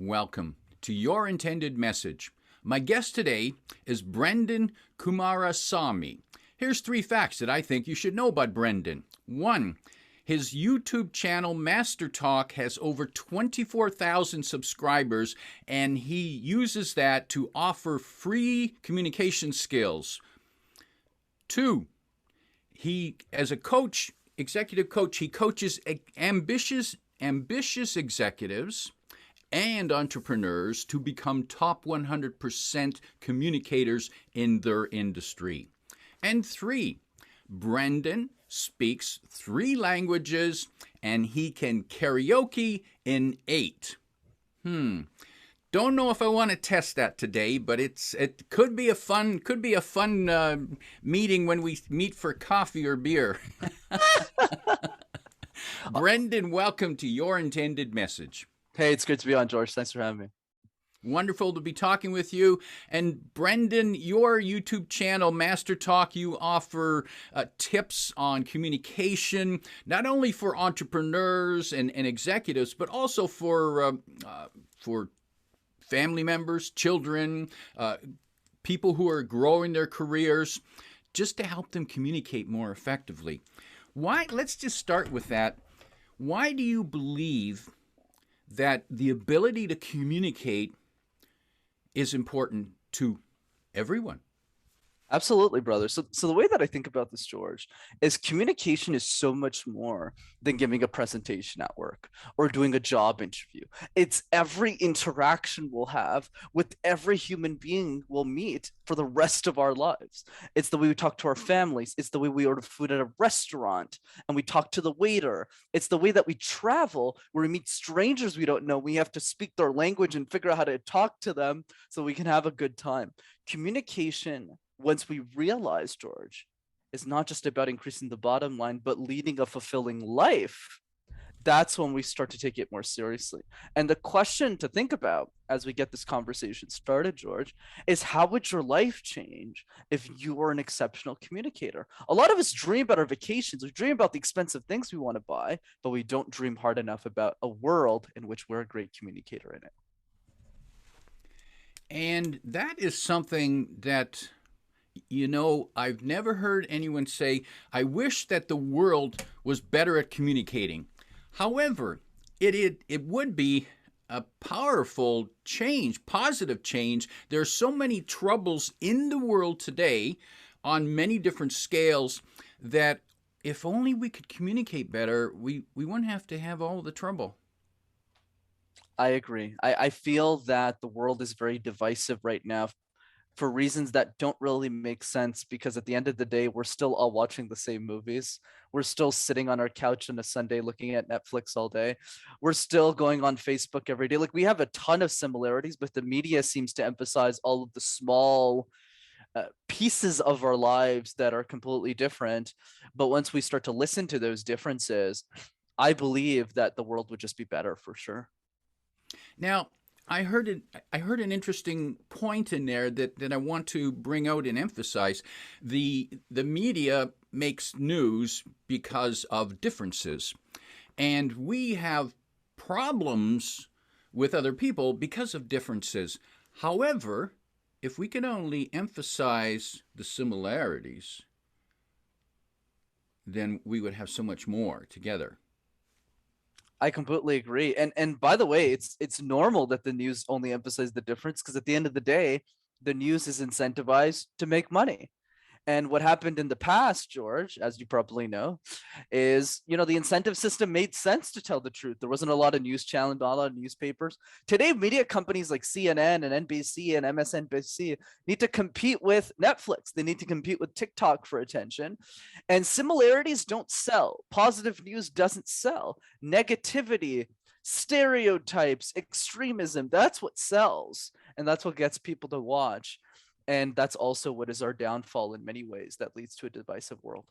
welcome to Your Intended Message. My guest today is Brenden Kumarasamy. Here's 3 facts that I think you should know about Brenden. 1, his YouTube channel, Master Talk, has over 24,000 subscribers, and he uses that to offer free communication skills. 2, he, as a coach, executive coach, he coaches ambitious executives and entrepreneurs to become top 100% communicators in their industry. And 3, Brenden speaks 3 languages and he can karaoke in 8. Don't know if I want to test that today, but it could be a fun meeting when we meet for coffee or beer. Brenden, welcome to Your Intended Message. Hey, it's good to be on, George. Thanks for having me. Wonderful to be talking with you. And Brenden, your YouTube channel, Master Talk, you offer tips on communication, not only for entrepreneurs and executives, but also for family members, children, people who are growing their careers, just to help them communicate more effectively. Let's just start with that. Why do you believe that the ability to communicate is important to everyone? Absolutely, brother. So the way that I think about this, George, is communication is so much more than giving a presentation at work or doing a job interview. It's every interaction we'll have with every human being we'll meet for the rest of our lives. It's the way we talk to our families. It's the way we order food at a restaurant and we talk to the waiter. It's the way that we travel where we meet strangers we don't know. We have to speak their language and figure out how to talk to them so we can have a good time. Communication, once we realize, George, is not just about increasing the bottom line, but leading a fulfilling life. That's when we start to take it more seriously. And the question to think about as we get this conversation started, George, is how would your life change if you were an exceptional communicator? A lot of us dream about our vacations. We dream about the expensive things we want to buy, but we don't dream hard enough about a world in which we're a great communicator in it. And that is something that, I've never heard anyone say, I wish that the world was better at communicating. However, it would be a powerful change, positive change. There are so many troubles in the world today on many different scales that if only we could communicate better, we wouldn't have to have all the trouble. I agree. I feel that the world is very divisive right now for reasons that don't really make sense, because at the end of the day, we're still all watching the same movies. We're still sitting on our couch on a Sunday looking at Netflix all day. We're still going on Facebook every day. Like, we have a ton of similarities, but the media seems to emphasize all of the small pieces of our lives that are completely different. But once we start to listen to those differences, I believe that the world would just be better for sure. Now, I heard an interesting point in there that I want to bring out and emphasize. The media makes news because of differences, and we have problems with other people because of differences. However, if we can only emphasize the similarities, then we would have so much more together. I completely agree. And by the way, it's normal that the news only emphasizes the difference, because at the end of the day, the news is incentivized to make money. And what happened in the past, George, as you probably know, is, the incentive system made sense to tell the truth. There wasn't a lot of news channels, not a lot of newspapers. Today, media companies like CNN and NBC and MSNBC need to compete with Netflix. They need to compete with TikTok for attention. And similarities don't sell. Positive news doesn't sell. Negativity, stereotypes, extremism, that's what sells. And that's what gets people to watch. And that's also what is our downfall in many ways, that leads to a divisive world.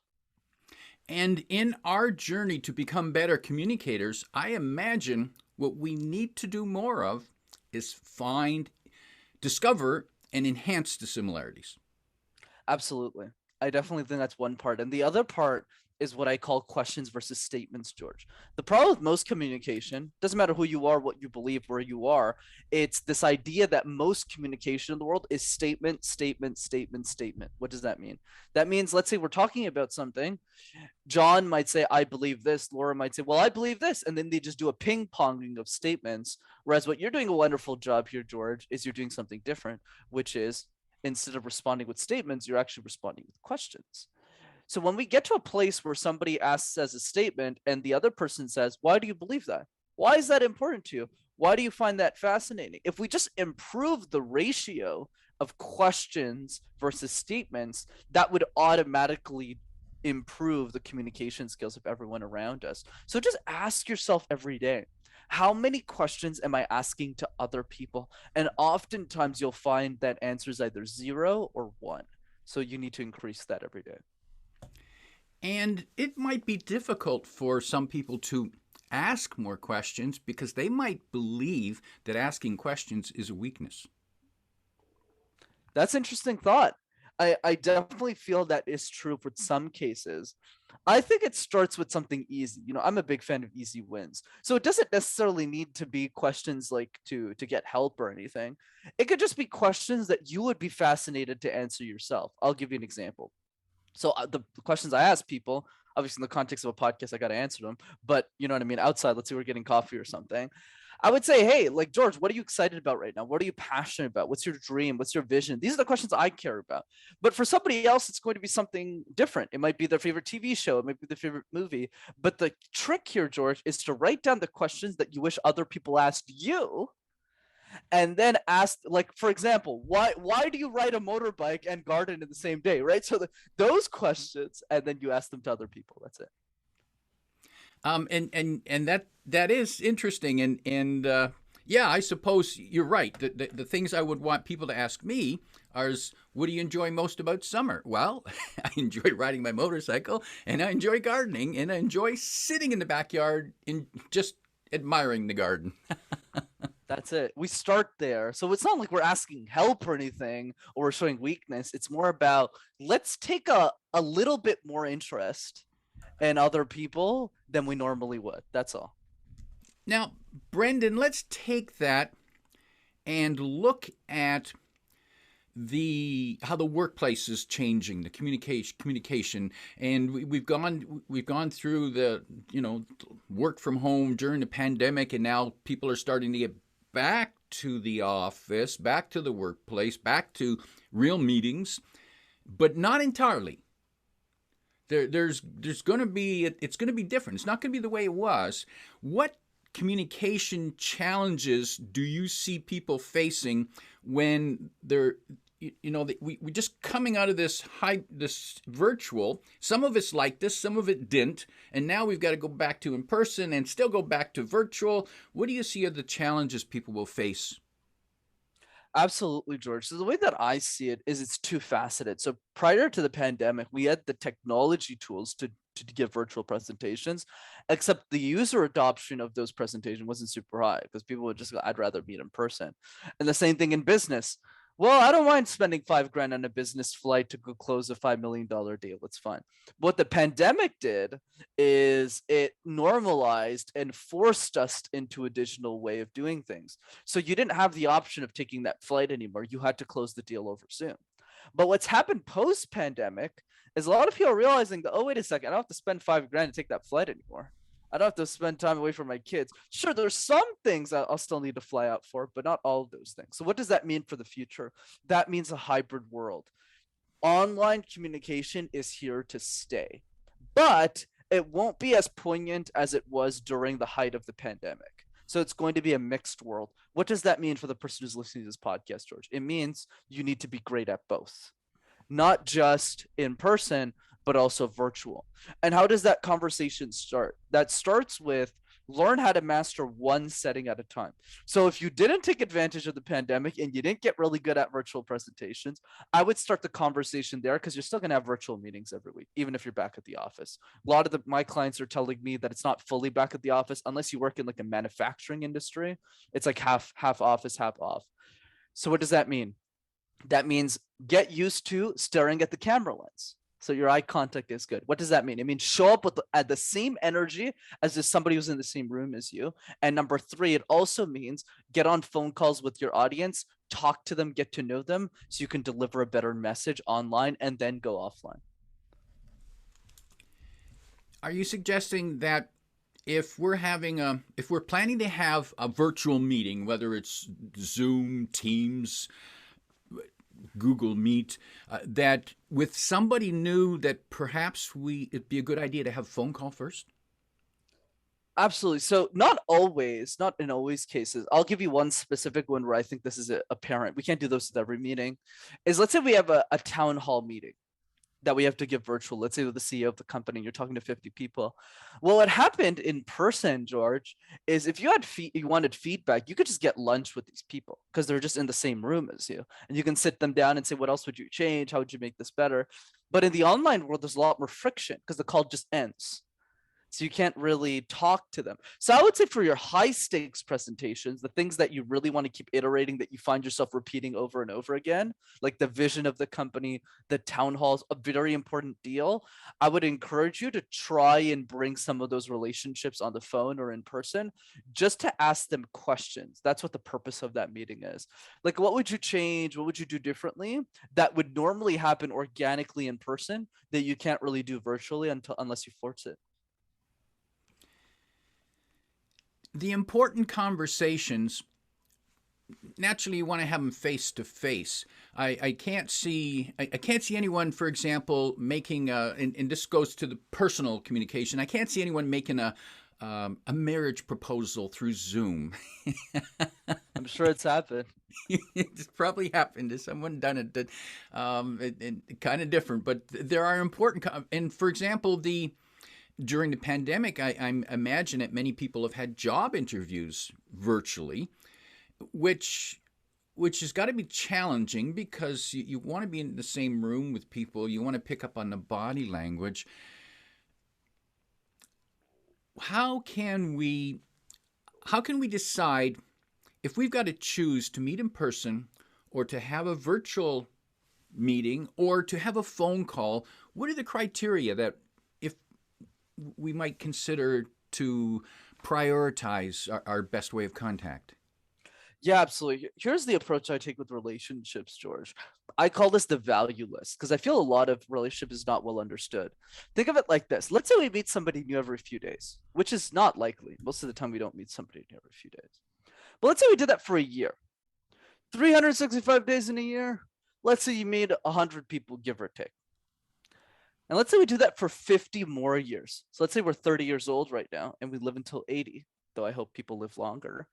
And in our journey to become better communicators, I imagine what we need to do more of is discover, and enhance the similarities. Absolutely. I definitely think that's one part. And the other part is what I call questions versus statements, George. The problem with most communication, doesn't matter who you are, what you believe, where you are, it's this idea that most communication in the world is statement, statement, statement, statement. What does that mean? That means, let's say we're talking about something. John might say, I believe this. Laura might say, well, I believe this. And then they just do a ping ponging of statements. Whereas what you're doing a wonderful job here, George, is you're doing something different, which is instead of responding with statements, you're actually responding with questions. So when we get to a place where somebody asks as a statement and the other person says, why do you believe that? Why is that important to you? Why do you find that fascinating? If we just improve the ratio of questions versus statements, that would automatically improve the communication skills of everyone around us. So just ask yourself every day, how many questions am I asking to other people? And oftentimes you'll find that answer is either 0 or 1. So you need to increase that every day. And it might be difficult for some people to ask more questions because they might believe that asking questions is a weakness. That's an interesting thought. I definitely feel that is true for some cases. I think it starts with something easy. I'm a big fan of easy wins. So it doesn't necessarily need to be questions like to get help or anything. It could just be questions that you would be fascinated to answer yourself. I'll give you an example. So the questions I ask people, obviously in the context of a podcast, I got to answer them. But you know what I mean? Outside, let's say we're getting coffee or something. I would say, hey, like, George, what are you excited about right now? What are you passionate about? What's your dream? What's your vision? These are the questions I care about. But for somebody else, it's going to be something different. It might be their favorite TV show. It might be their favorite movie. But the trick here, George, is to write down the questions that you wish other people asked you, and then ask, like, for example, why do you ride a motorbike and garden in the same day, right? So those questions, and then you ask them to other people. That's it. And that is interesting, and yeah, I suppose you're right. The things I would want people to ask me are, what do you enjoy most about summer? Well, I enjoy riding my motorcycle, and I enjoy gardening, and I enjoy sitting in the backyard and just admiring the garden. That's it. We start there. So it's not like we're asking help or anything, or we're showing weakness. It's more about, let's take a little bit more interest in other people than we normally would. That's all. Now, Brenden, let's take that and look at how the workplace is changing, the communication, and we've gone through the work from home during the pandemic, and now people are starting to get back to the office, back to the workplace, back to real meetings, but not entirely. There's going to be, it's going to be different. It's not going to be the way it was. What communication challenges do you see people facing when they're, we just coming out of this virtual? Some of it's like this, some of it didn't, and now we've got to go back to in person and still go back to virtual. What do you see are the challenges people will face? Absolutely, George. So the way that I see it is it's two faceted. So prior to the pandemic, we had the technology tools to give virtual presentations, except the user adoption of those presentations wasn't super high because people would just go, I'd rather meet in person. And the same thing in business. Well, I don't mind spending $5,000 on a business flight to go close a $5 million deal. It's fine. What the pandemic did is it normalized and forced us into a digital way of doing things. So you didn't have the option of taking that flight anymore. You had to close the deal over Zoom. But what's happened post-pandemic is a lot of people are realizing that, oh, wait a second, I don't have to spend $5,000 to take that flight anymore. I don't have to spend time away from my kids. Sure, there's some things I'll still need to fly out for, but not all of those things. So what does that mean for the future? That means a hybrid world. Online communication is here to stay, but it won't be as poignant as it was during the height of the pandemic. So it's going to be a mixed world. What does that mean for the person who's listening to this podcast, George? It means you need to be great at both, not just in person, but also virtual. And how does that conversation start? That starts with learn how to master one setting at a time. So if you didn't take advantage of the pandemic and you didn't get really good at virtual presentations, I would start the conversation there because you're still going to have virtual meetings every week, even if you're back at the office. A lot of my clients are telling me that it's not fully back at the office unless you work in like a manufacturing industry. It's like half office, half off. So what does that mean? That means get used to staring at the camera lens. So your eye contact is good. What does that mean? It means show up at the same energy as if somebody who's in the same room as you. And number three, it also means get on phone calls with your audience, talk to them, get to know them, so you can deliver a better message online and then go offline. Are you suggesting that if we're planning to have a virtual meeting, whether it's Zoom, Teams, Google Meet, that with somebody new, that perhaps it'd be a good idea to have a phone call first? Absolutely. So not always, not in always cases. I'll give you one specific one where I think this is apparent. We can't do this with every meeting. Is let's say we have a town hall meeting that we have to give virtual. Let's say with the CEO of the company, you're talking to 50 people. Well, what happened in person, George, is if you wanted feedback, you could just get lunch with these people because they're just in the same room as you, and you can sit them down and say, what else would you change? How would you make this better? But in the online world, there's a lot more friction because the call just ends. So you can't really talk to them. So I would say for your high stakes presentations, the things that you really want to keep iterating, that you find yourself repeating over and over again, like the vision of the company, the town halls, a very important deal, I would encourage you to try and bring some of those relationships on the phone or in person, just to ask them questions. That's what the purpose of that meeting is. Like, what would you change? What would you do differently that would normally happen organically in person that you can't really do virtually unless you force it? The important conversations, naturally you want to have them face to face. I can't see anyone, for example, making and this goes to the personal communication. I can't see anyone making a marriage proposal through Zoom. I'm sure it's happened. It's probably happened. Has someone done it? That kind of different, but there are important. And for example, during the pandemic, I imagine that many people have had job interviews virtually, which has got to be challenging because you want to be in the same room with people. You want to pick up on the body language. How can we decide if we've got to choose to meet in person or to have a virtual meeting or to have a phone call? What are the criteria that we might consider to prioritize our best way of contact? Yeah, absolutely. Here's the approach I take with relationships, George. I call this the value list because I feel a lot of relationship is not well understood. Think of it like this. Let's say we meet somebody new every few days, which is not likely. Most of the time, we don't meet somebody new every few days. But let's say we did that for a year. 365 days in a year. Let's say you meet 100 people, give or take. And let's say we do that for 50 more years. So let's say we're 30 years old right now and we live until 80, though I hope people live longer.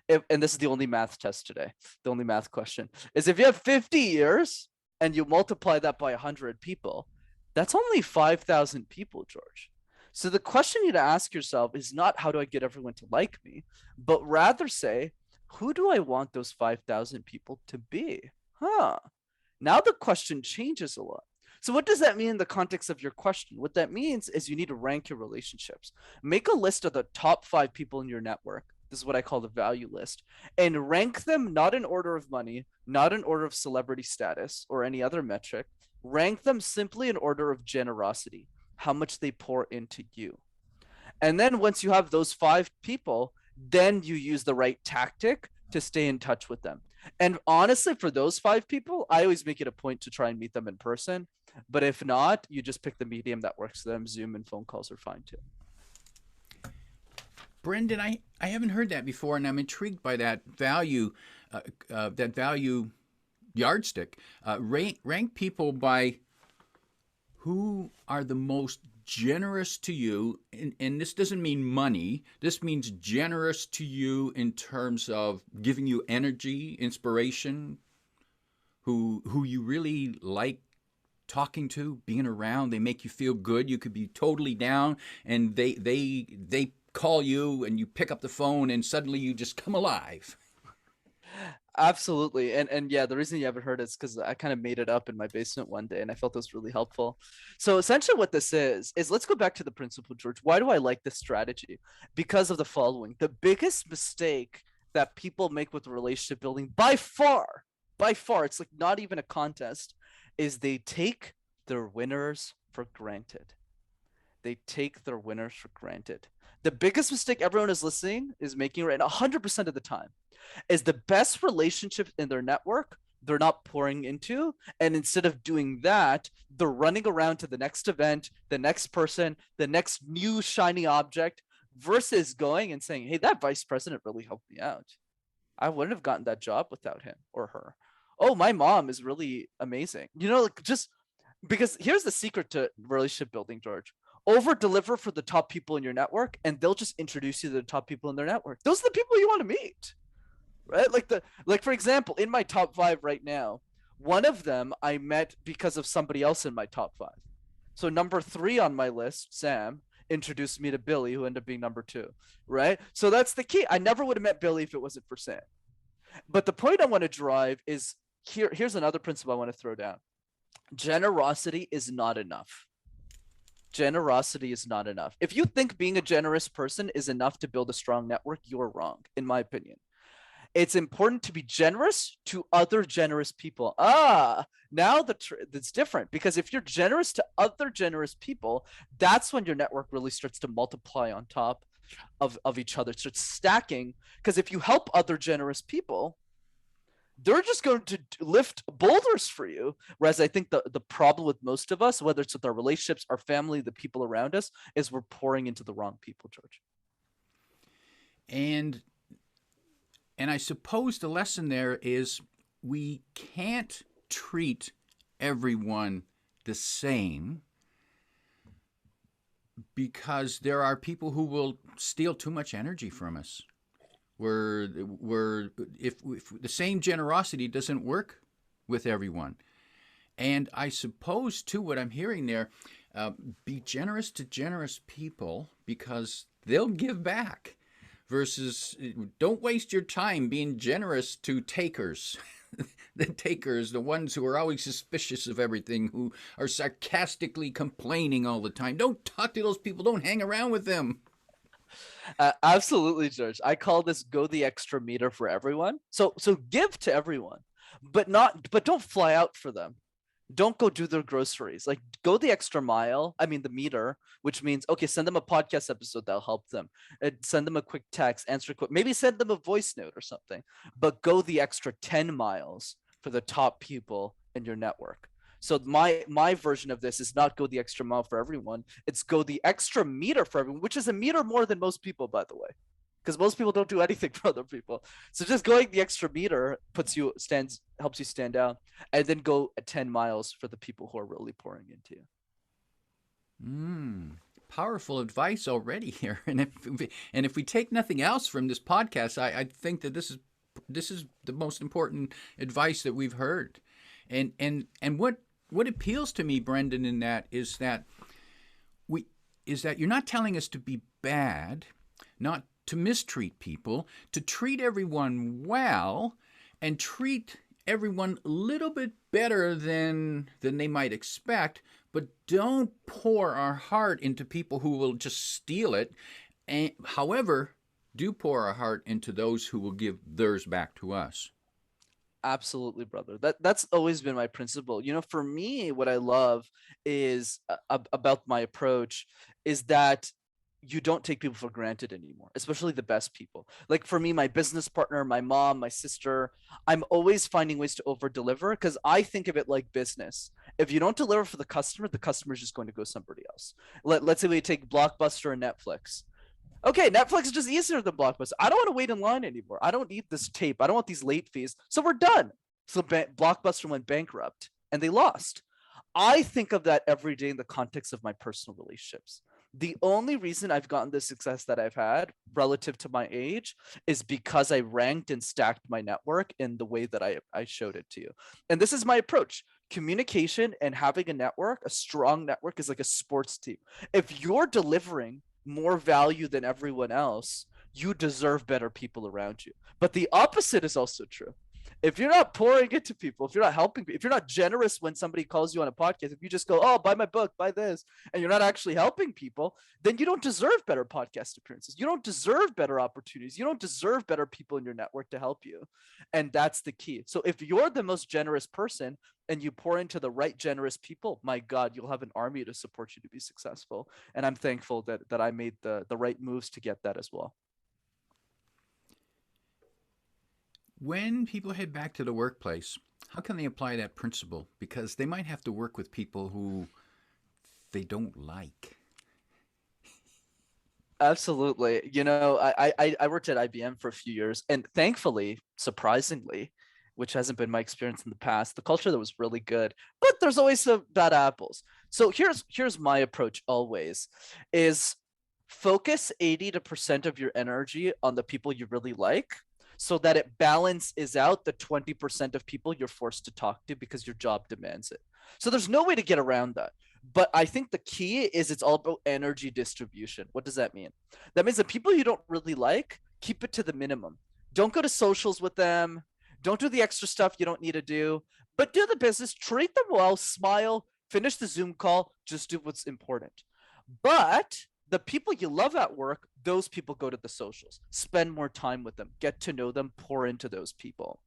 And this is the only math test today. The only math question is if you have 50 years and you multiply that by 100 people, that's only 5,000 people, George. So the question you need to ask yourself is not how do I get everyone to like me, but rather say, who do I want those 5,000 people to be? Now the question changes a lot. So what does that mean in the context of your question? What that means is you need to rank your relationships. Make a list of the top 5 people in your network. This is what I call the value list. And rank them not in order of money, not in order of celebrity status or any other metric. Rank them simply in order of generosity, how much they pour into you. And then once you have those 5 people, then you use the right tactic to stay in touch with them. And honestly, for those 5 people, I always make it a point to try and meet them in person. But if not, you just pick the medium that works for them. Zoom and phone calls are fine too. Brenden, I haven't heard that before, and I'm intrigued by that value yardstick. Rank people by who are the most generous to you, and this doesn't mean money. This means generous to you in terms of giving you energy, inspiration, who you really like talking to, being around. They make you feel good. You could be totally down, and they call you, and you pick up the phone, and suddenly you just come alive. Absolutely. And yeah, the reason you haven't heard it is because I kind of made it up in my basement one day and I felt it was really helpful. So essentially what this is let's go back to the principle, George. Why do I like this strategy? Because of the following. The biggest mistake that people make with relationship building by far, it's like not even a contest, is they take their winners for granted. They take their winners for granted. The biggest mistake everyone is listening is making right now, 100% of the time, is the best relationship in their network they're not pouring into. And instead of doing that, they're running around to the next event, the next person, the next new shiny object, versus going and saying, hey, that vice president really helped me out. I wouldn't have gotten that job without him or her. Oh, my mom is really amazing. Like just because here's the secret to relationship building, George. Over deliver for the top people in your network, and they'll just introduce you to the top people in their network. Those are the people you want to meet, right? Like for example, in my top 5 right now, one of them I met because of somebody else in my top 5. So number 3 on my list, Sam, introduced me to Billy, who ended up being number 2, right? So that's the key. I never would have met Billy if it wasn't for Sam. But the point I want to drive is here's another principle I want to throw down. Generosity is not enough. Generosity is not enough. If you think being a generous person is enough to build a strong network, you're wrong, in my opinion. It's important to be generous to other generous people. Now that's different, because if you're generous to other generous people, that's when your network really starts to multiply on top of each other. It starts stacking, because if you help other generous people, they're just going to lift boulders for you. Whereas I think the problem with most of us, whether it's with our relationships, our family, the people around us, is we're pouring into the wrong people, George. And I suppose the lesson there is we can't treat everyone the same, because there are people who will steal too much energy from us. If the same generosity doesn't work with everyone. And I suppose, too, what I'm hearing there, be generous to generous people because they'll give back, versus don't waste your time being generous to takers. The takers, the ones who are always suspicious of everything, who are sarcastically complaining all the time. Don't talk to those people. Don't hang around with them. Absolutely, George. I call this go the extra meter for everyone. So give to everyone, but don't fly out for them. Don't go do their groceries. Like, go the extra mile. I mean, the meter, which means, okay, send them a podcast episode that'll help them. Send them a quick text, answer quick, maybe send them a voice note or something, but go the extra 10 miles for the top people in your network. So my version of this is not go the extra mile for everyone. It's go the extra meter for everyone, which is a meter more than most people, by the way, because most people don't do anything for other people. So just going the extra meter helps you stand out, and then go 10 miles for the people who are really pouring into you. Powerful advice already here. And if we take nothing else from this podcast, I think that this is the most important advice that we've heard. And what appeals to me, Brenden, in that is that you're not telling us to be bad, not to mistreat people, to treat everyone well, and treat everyone a little bit better than they might expect, but don't pour our heart into people who will just steal it. And however, do pour our heart into those who will give theirs back to us. Absolutely, brother. That's always been my principle. For me, what I love is about my approach is that you don't take people for granted anymore, especially the best people. Like for me, my business partner, my mom, my sister, I'm always finding ways to over deliver, because I think of it like business. If you don't deliver for the customer is just going to go somebody else. Let's say we take Blockbuster and Netflix. Okay, Netflix is just easier than Blockbuster. I don't want to wait in line anymore. I don't need this tape. I don't want these late fees. So we're done. So Blockbuster went bankrupt and they lost. I think of that every day in the context of my personal relationships. The only reason I've gotten the success that I've had relative to my age is because I ranked and stacked my network in the way that I showed it to you. And this is my approach. Communication and having a network, a strong network, is like a sports team. If you're delivering more value than everyone else, you deserve better people around you. But the opposite is also true. If you're not pouring into people, if you're not helping, if you're not generous when somebody calls you on a podcast, if you just go, oh, buy my book, buy this, and you're not actually helping people, then you don't deserve better podcast appearances. You don't deserve better opportunities. You don't deserve better people in your network to help you. And that's the key. So if you're the most generous person and you pour into the right generous people, my God, you'll have an army to support you to be successful. And I'm thankful that I made the right moves to get that as well. When people head back to the workplace, how can they apply that principle? Because they might have to work with people who they don't like. Absolutely. I worked at IBM for a few years, and thankfully, surprisingly, which hasn't been my experience in the past, the culture that was really good. But there's always some bad apples. So here's my approach always is focus 80% of your energy on the people you really like so that it balances out the 20% of people you're forced to talk to because your job demands it. So there's no way to get around that. But I think the key is it's all about energy distribution. What does that mean? That means the people you don't really like, keep it to the minimum. Don't go to socials with them. Don't do the extra stuff you don't need to do, but do the business, treat them well, smile, finish the Zoom call, just do what's important. But the people you love at work, those people go to the socials, spend more time with them, get to know them, pour into those people.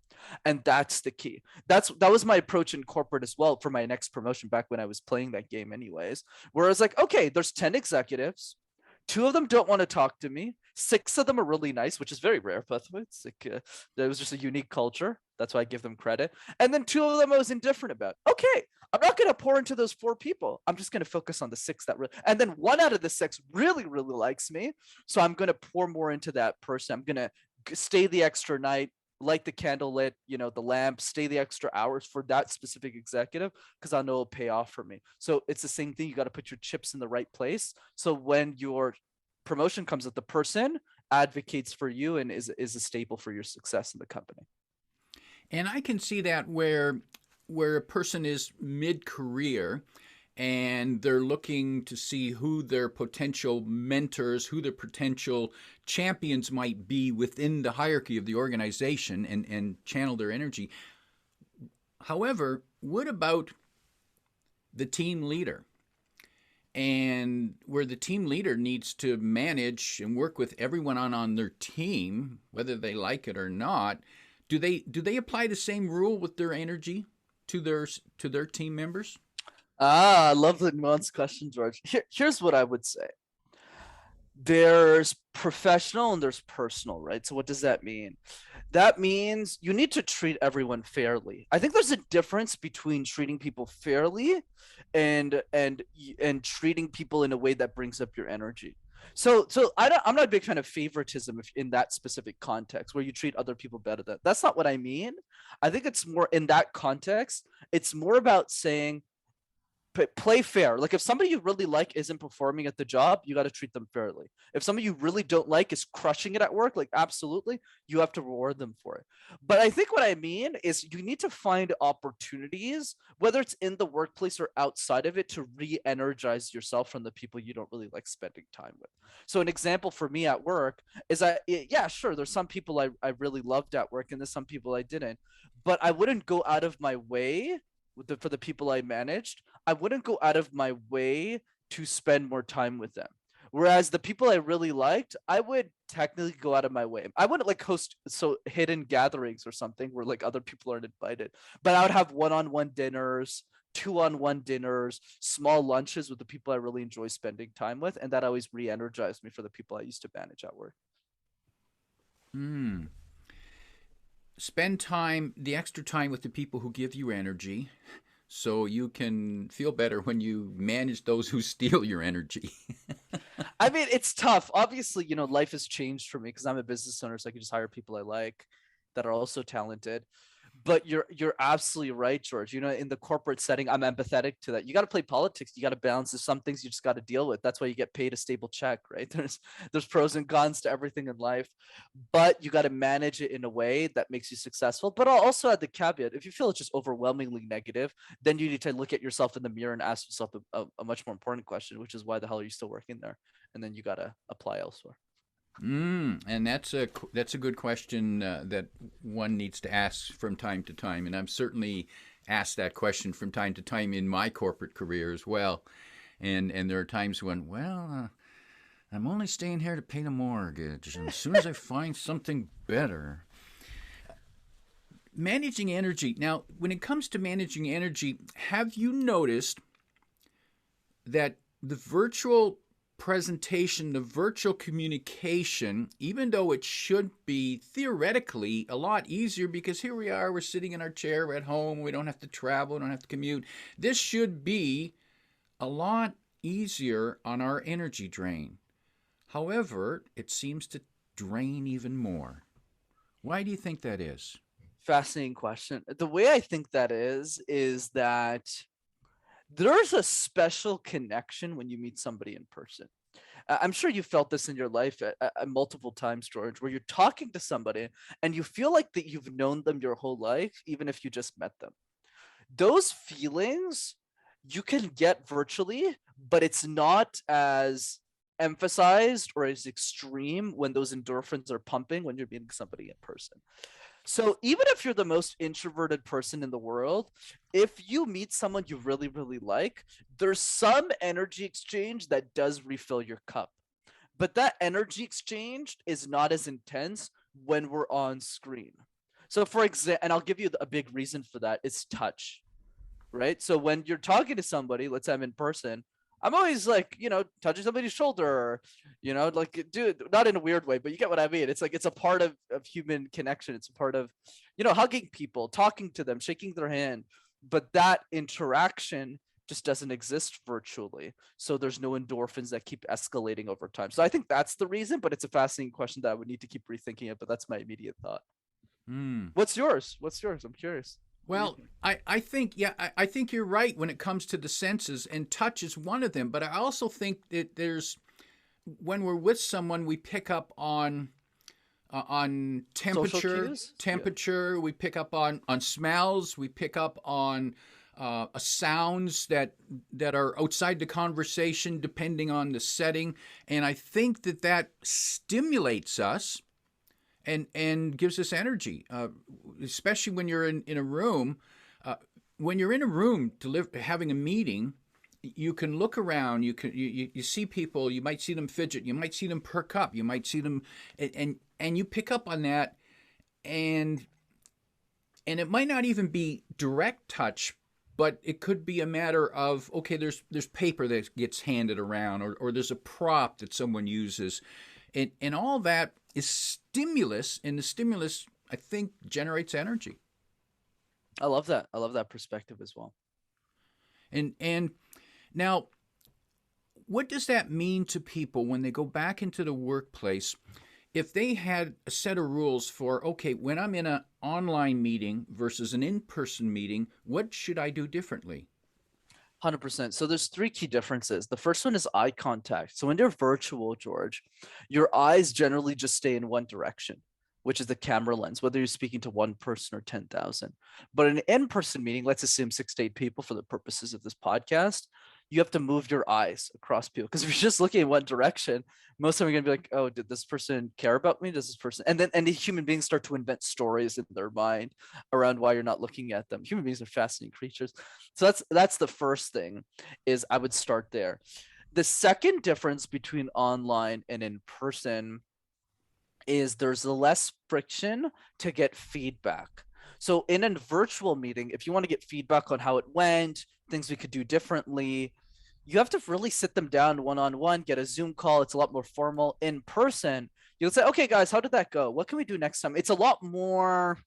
And that's the key. That was my approach in corporate as well for my next promotion back when I was playing that game anyways, where I was like, okay, there's 10 executives. Two of them don't want to talk to me. Six of them are really nice, which is very rare, by the way. It's like it was just a unique culture. That's why I give them credit. And then two of them I was indifferent about. Okay, I'm not going to pour into those four people. I'm just going to focus on the six that really. And then one out of the six really, really likes me, so I'm going to pour more into that person. I'm going to stay the extra night, light the candle lit, the lamp, stay the extra hours for that specific executive because I know it'll pay off for me. So it's the same thing. You got to put your chips in the right place. So when your promotion comes up, the person advocates for you and is a staple for your success in the company. And I can see that where a person is mid-career and they're looking to see who their potential mentors, who their potential champions might be within the hierarchy of the organization and channel their energy. However, what about the team leader? And where the team leader needs to manage and work with everyone on their team, whether they like it or not, do they apply the same rule with their energy to their team members? I love the nuanced question, George. Here's what I would say. There's professional and there's personal, right? So what does that mean? That means you need to treat everyone fairly. I think there's a difference between treating people fairly and treating people in a way that brings up your energy. So I'm not a big fan of favoritism in that specific context where you treat other people better. That's not what I mean. I think it's more in that context. It's more about saying play fair. Like if somebody you really like isn't performing at the job, you got to treat them fairly. If somebody you really don't like is crushing it at work, like absolutely, you have to reward them for it. But I think what I mean is you need to find opportunities, whether it's in the workplace or outside of it, to re-energize yourself from the people you don't really like spending time with. So an example for me at work is yeah, sure, there's some people I really loved at work and there's some people I didn't, but I wouldn't go out of my way for the people I managed. I wouldn't go out of my way to spend more time with them. Whereas the people I really liked, I would technically go out of my way. I wouldn't like host hidden gatherings or something where like other people aren't invited, but I would have one-on-one dinners, two-on-one dinners, small lunches with the people I really enjoy spending time with, and that always re-energized me for the people I used to manage at work. Spend the extra time with the people who give you energy so you can feel better when you manage those who steal your energy. I mean, it's tough. Obviously, life has changed for me because I'm a business owner, so I can just hire people I like that are also talented. But you're absolutely right, George. In the corporate setting, I'm empathetic to that. You got to play politics. You got to balance. There's some things you just got to deal with. That's why you get paid a stable check, right? There's pros and cons to everything in life, but you got to manage it in a way that makes you successful. But I'll also add the caveat: if you feel it's just overwhelmingly negative, then you need to look at yourself in the mirror and ask yourself a much more important question, which is why the hell are you still working there? And then you got to apply elsewhere. And that's a good question that one needs to ask from time to time, and I've certainly asked that question from time to time in my corporate career as well. And there are times when, I'm only staying here to pay the mortgage, and as soon as I find something better. Managing energy. Now, when it comes to managing energy, have you noticed that the virtual presentation, the virtual communication, even though it should be theoretically a lot easier because here we are, we're sitting in our chair at home, we don't have to travel, we don't have to commute. This should be a lot easier on our energy drain. However, it seems to drain even more. Why do you think that is? Fascinating question. The way I think that is that there's a special connection when you meet somebody in person. I'm sure you felt this in your life multiple times, George, where you're talking to somebody and you feel like that you've known them your whole life, even if you just met them. Those feelings you can get virtually, but it's not as emphasized or as extreme when those endorphins are pumping when you're meeting somebody in person. So even if you're the most introverted person in the world, if you meet someone you really, really like, there's some energy exchange that does refill your cup. But that energy exchange is not as intense when we're on screen. So for example, and I'll give you a big reason for that, it's touch, right? So when you're talking to somebody, let's say I'm in person, I'm always like, touching somebody's shoulder, like, dude, not in a weird way, but you get what I mean. It's like, it's a part of human connection. It's a part of, hugging people, talking to them, shaking their hand. But that interaction just doesn't exist virtually. So there's no endorphins that keep escalating over time. So I think that's the reason, but it's a fascinating question that I would need to keep rethinking it. But that's my immediate thought. Hmm. What's yours? I'm curious. Well, I think, yeah, I think you're right when it comes to the senses, and touch is one of them. But I also think that when we're with someone, we pick up on temperature. Yeah. We pick up on smells. We pick up on sounds that are outside the conversation, depending on the setting. And I think that stimulates us and gives us energy, especially when you're in a room. When you're in a room having a meeting, you can look around. You see people. You might see them fidget. You might see them perk up. You might see them, and you pick up on that, and it might not even be direct touch, but it could be a matter of, okay, there's paper that gets handed around, or there's a prop that someone uses, and all that is stimulus, and the stimulus, I think, generates energy. I love that. I love that perspective as well. And now, what does that mean to people when they go back into the workplace? If they had a set of rules for, okay, when I'm in an online meeting versus an in-person meeting, what should I do differently? 100%. So there's three key differences. The first one is eye contact. So when you're virtual, George, your eyes generally just stay in one direction, which is the camera lens, whether you're speaking to one person or 10,000. But in an in-person meeting, let's assume 6 to 8 people for the purposes of this podcast, you have to move your eyes across people. Because if you're just looking in one direction, most of them are going to be like, oh, did this person care about me? Does this person? And the human beings start to invent stories in their mind around why you're not looking at them. Human beings are fascinating creatures. So that's the first thing, is I would start there. The second difference between online and in person is there's less friction to get feedback. So in a virtual meeting, if you want to get feedback on how it went, things we could do differently, you have to really sit them down one-on-one, get a Zoom call. It's a lot more formal. In person, you'll say, okay, guys, how did that go? What can we do next time? It's a lot more,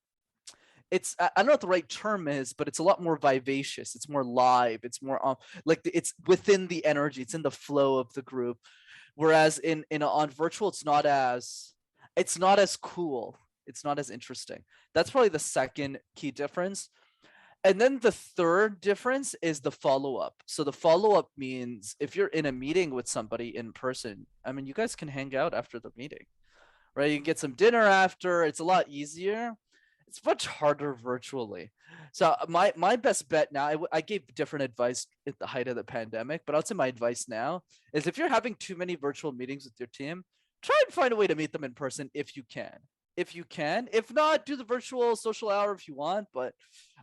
I don't know what the right term is, but it's a lot more vivacious. It's more live. It's more like it's within the energy. It's in the flow of the group. Whereas on virtual, it's not as cool. It's not as interesting. That's probably the second key difference. And then the third difference is the follow-up. So the follow-up means if you're in a meeting with somebody in person, I mean, you guys can hang out after the meeting, right? You can get some dinner after. It's a lot easier. It's much harder virtually. So my best bet now, I gave different advice at the height of the pandemic, but I'll say my advice now is if you're having too many virtual meetings with your team, try and find a way to meet them in person if you can. If you can, if not, do the virtual social hour if you want. But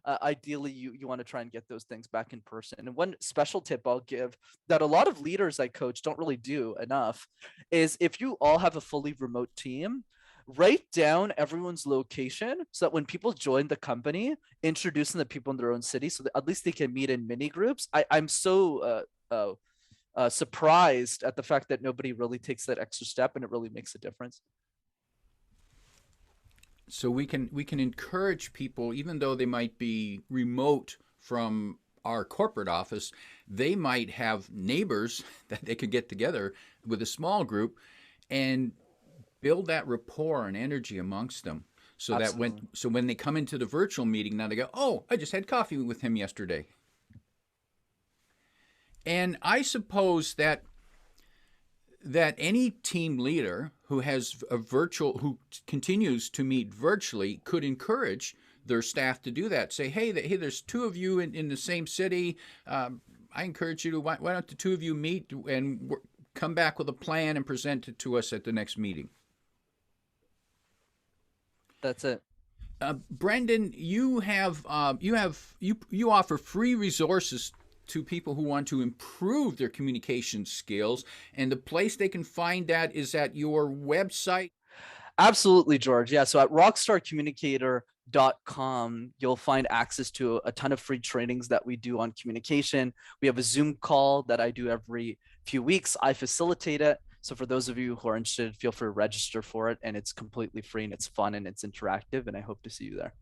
ideally, you want to try and get those things back in person. And one special tip I'll give that a lot of leaders I coach don't really do enough is if you all have a fully remote team, write down everyone's location so that when people join the company, introducing the people in their own city so that at least they can meet in mini groups. I'm so surprised at the fact that nobody really takes that extra step, and it really makes a difference. So we can encourage people, even though they might be remote from our corporate office, they might have neighbors that they could get together with a small group and build that rapport and energy amongst them. So Absolutely. that when they come into the virtual meeting, now they go, oh, I just had coffee with him yesterday. And I suppose that any team leader who has who continues to meet virtually could encourage their staff to do that. Say, hey, there's two of you in the same city. I encourage you to, why don't the two of you meet and come back with a plan and present it to us at the next meeting. That's it. Brenden, you offer free resources to people who want to improve their communication skills, and the place they can find that is at your website. Absolutely, George. Yeah. So at rockstarcommunicator.com, you'll find access to a ton of free trainings that we do on communication. We have a Zoom call that I do every few weeks. I facilitate it. So for those of you who are interested, feel free to register for it. And it's completely free and it's fun and it's interactive. And I hope to see you there.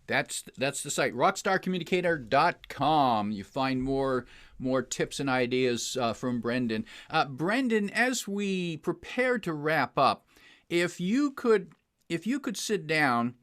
That's the site, rockstarcommunicator.com. You find more tips and ideas from Brenden. Brenden, as we prepare to wrap up, if you could sit down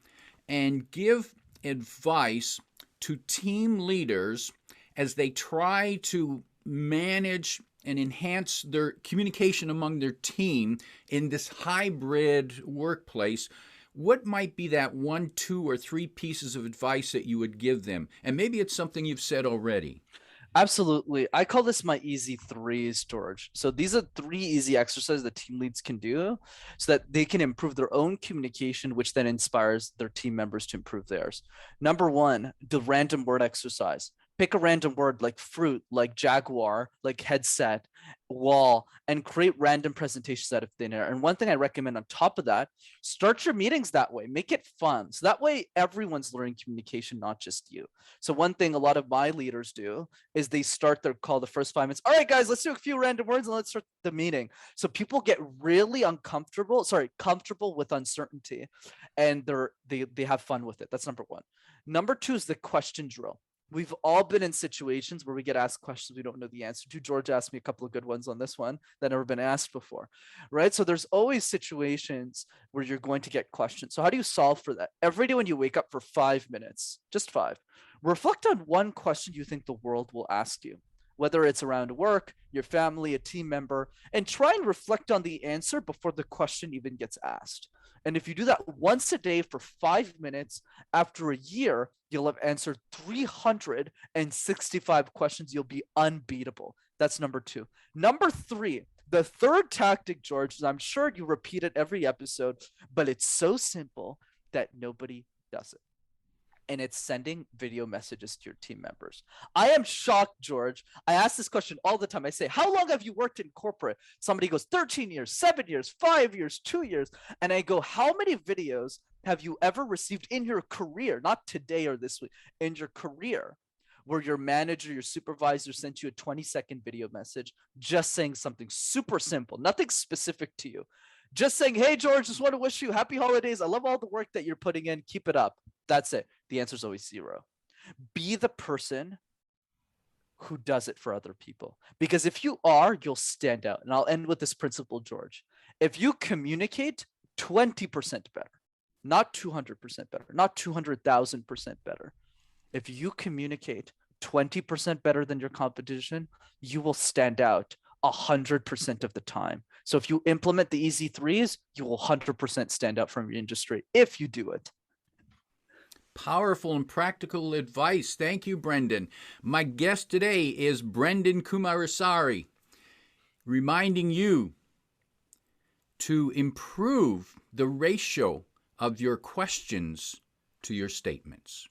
and give advice to team leaders as they try to manage and enhance their communication among their team in this hybrid workplace, what might be that 1, 2, or 3 pieces of advice that you would give them? And maybe it's something you've said already. Absolutely. I call this my easy threes, George. So these are 3 easy exercises that team leads can do so that they can improve their own communication, which then inspires their team members to improve theirs. Number 1, the random word exercise. Pick a random word like fruit, like jaguar, like headset, wall, and create random presentations out of thin air. And one thing I recommend on top of that, start your meetings that way. Make it fun. So that way everyone's learning communication, not just you. So one thing a lot of my leaders do is they start their call the first 5 minutes. All right, guys, let's do a few random words and let's start the meeting. So people get really comfortable with uncertainty, and they have fun with it. That's number 1. Number 2 is the question drill. We've all been in situations where we get asked questions we don't know the answer to. George asked me a couple of good ones on this one that never been asked before, right? So there's always situations where you're going to get questions. So how do you solve for that? Every day when you wake up for 5 minutes, just 5, reflect on one question you think the world will ask you, whether it's around work, your family, a team member, and try and reflect on the answer before the question even gets asked. And if you do that once a day for 5 minutes, after a year, you'll have answered 365 questions. You'll be unbeatable. That's number 2. Number 3, the third tactic, George, is I'm sure you repeat it every episode, but it's so simple that nobody does it. And it's sending video messages to your team members. I am shocked, George. I ask this question all the time. I say, how long have you worked in corporate? Somebody goes, 13 years, 7 years, 5 years, 2 years. And I go, how many videos have you ever received in your career, not today or this week, in your career, where your manager, your supervisor sent you a 20-second video message just saying something super simple, nothing specific to you. Just saying, hey, George, just want to wish you happy holidays. I love all the work that you're putting in. Keep it up. That's it. The answer is always 0. Be the person who does it for other people. Because if you are, you'll stand out. And I'll end with this principle, George. If you communicate 20% better, not 200% better, not 200,000% better. If you communicate 20% better than your competition, you will stand out 100% of the time. So if you implement the easy threes, you will 100% stand out from your industry if you do it. Powerful and practical advice. Thank you, Brenden. My guest today is Brenden Kumarasamy, reminding you to improve the ratio of your questions to your statements.